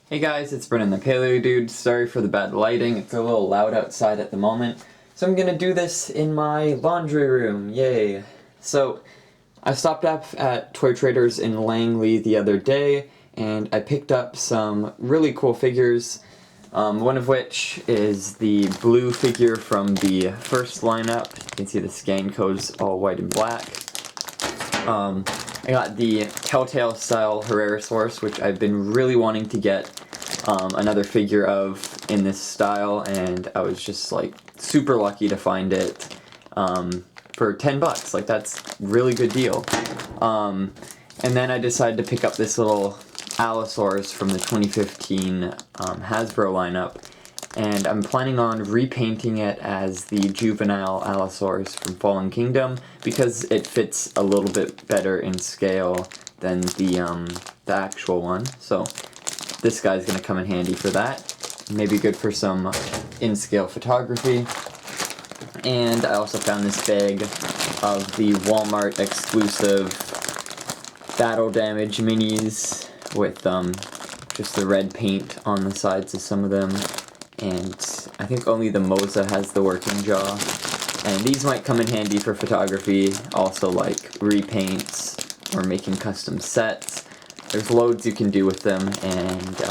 Hey guys, it's Brennan the Paleo Dude. Sorry for the bad lighting, it's a little loud outside at the moment. So I'm gonna do this in my laundry room, yay! So, I stopped up at Toy Traders in Langley the other day, and I picked up some really cool figures, one of which is the blue figure from the first lineup. You can see the scan code's all white and black. I got the Telltale style Herrerasaurus, which I've been really wanting to get another figure of in this style, and I was just like super lucky to find it for $10. Like, that's a really good deal. And then I decided to pick up this little Allosaurus from the 2015 Hasbro lineup, and I'm planning on repainting it as the juvenile Allosaurus from Fallen Kingdom because it fits a little bit better in scale than the actual one. So this guy's gonna come in handy for that. Maybe good for some in-scale photography. And I also found this bag of the Walmart exclusive Battle Damage minis with just the red paint on the sides of some of them. And I think only the Moza has the working jaw. And these might come in handy for photography, also like repaints or making custom sets. There's loads you can do with them, and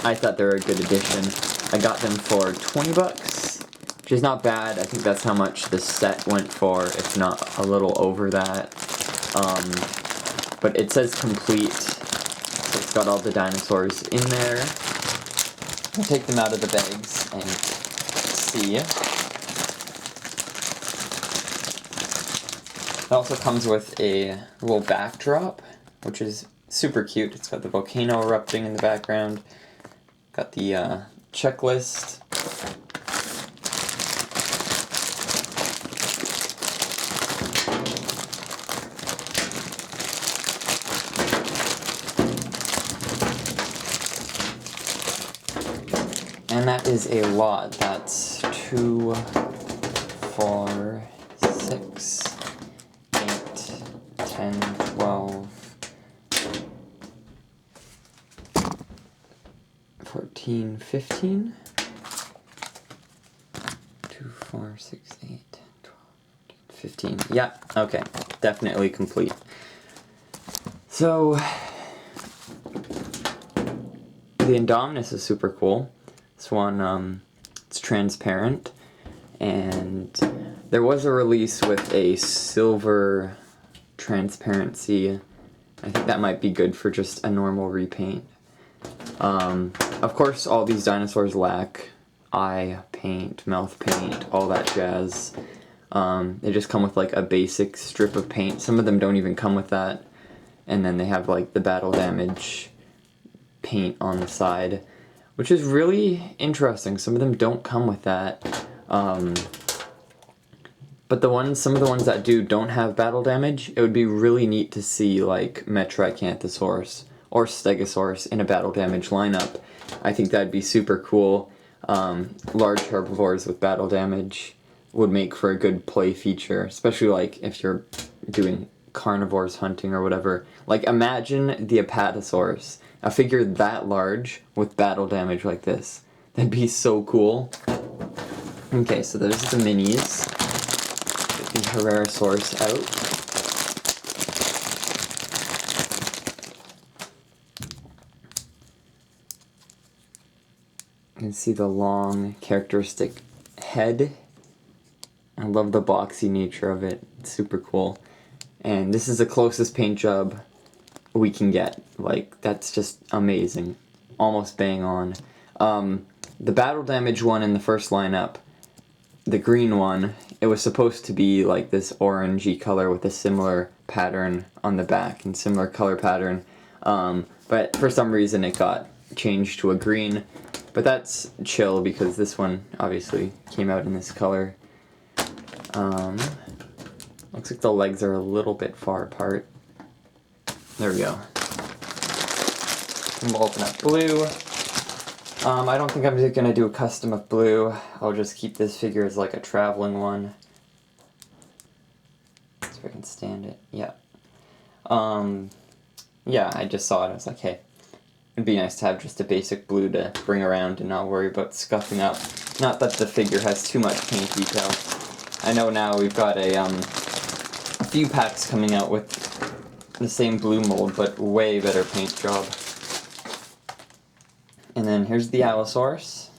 I thought they were a good addition. I got them for $20, which is not bad. I think that's how much the set went for, if not a little over that. But it says complete, so it's got all the dinosaurs in there. I'll take them out of the bags and see. It also comes with a little backdrop, which is super cute. It's got the volcano erupting in the background. Got the checklist. And that is a lot. That's 2, 4, 6, 8, 10, 12, 14, 15? 2, 4, 6, 8, 10, 12, 15. Yeah, okay. Definitely complete. So, the indominus is super cool. This one, it's transparent, and there was a release with a silver transparency. I think that might be good for just a normal repaint. Of course, all these dinosaurs lack eye paint, mouth paint, all that jazz. They just come with like a basic strip of paint. Some of them don't even come with that, and then they have like the battle damage paint on the side, which is really interesting. Some of them don't come with that. But some of the ones that don't have battle damage, it would be really neat to see like Metricanthosaurus or Stegosaurus in a battle damage lineup. I think that'd be super cool. Large herbivores with battle damage would make for a good play feature, especially like if you're doing carnivores hunting or whatever. Like, imagine the Apatosaurus, a figure that large with battle damage like this. That'd be so cool. Okay, so there's the minis. Get the Herrerasaurus out. You can see the long, characteristic head. I love the boxy nature of it. It's super cool. And this is the closest paint job we can get. Like, that's just amazing. Almost bang on. The battle damage one in the first lineup, the green one, it was supposed to be like this orangey color with a similar pattern on the back and similar color pattern. But for some reason it got changed to a green. But that's chill because this one obviously came out in this color. Looks like the legs are a little bit far apart. There we go. And we'll open up blue. I don't think I'm just gonna do a custom of blue. I'll just keep this figure as like a traveling one. So I can stand it. Yeah. Yeah, I just saw it. I was like, hey, it'd be nice to have just a basic blue to bring around and not worry about scuffing up. Not that the figure has too much paint detail. I know now we've got a few packs coming out with the same blue mold, but way better paint job. And then here's the Allosaurus.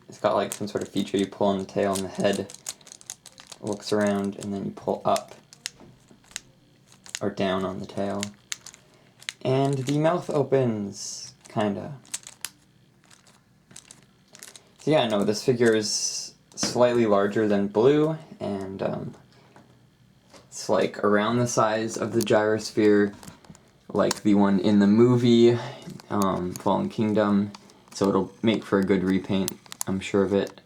It's got like some sort of feature. You pull on the tail and the head looks around, and then you pull up or down on the tail. And the mouth opens, kinda. So yeah, no, this figure is slightly larger than blue, and it's like around the size of the gyrosphere, like the one in the movie, Fallen Kingdom, so it'll make for a good repaint, I'm sure of it.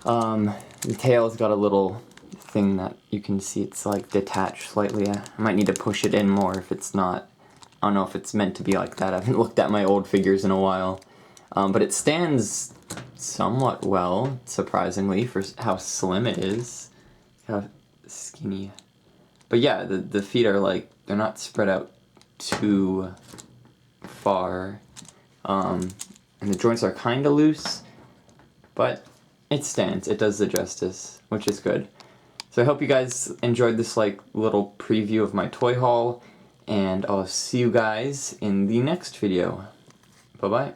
The tail's got a little thing that you can see, it's like detached slightly. I might need to push it in more if it's not. I don't know if it's meant to be like that. I haven't looked at my old figures in a while. But it stands somewhat well, surprisingly, for how slim it is. How skinny. But yeah, the feet are like, they're not spread out too far. And the joints are kind of loose, but it stands. It does the justice, which is good. So I hope you guys enjoyed this like little preview of my toy haul, and I'll see you guys in the next video. Bye-bye.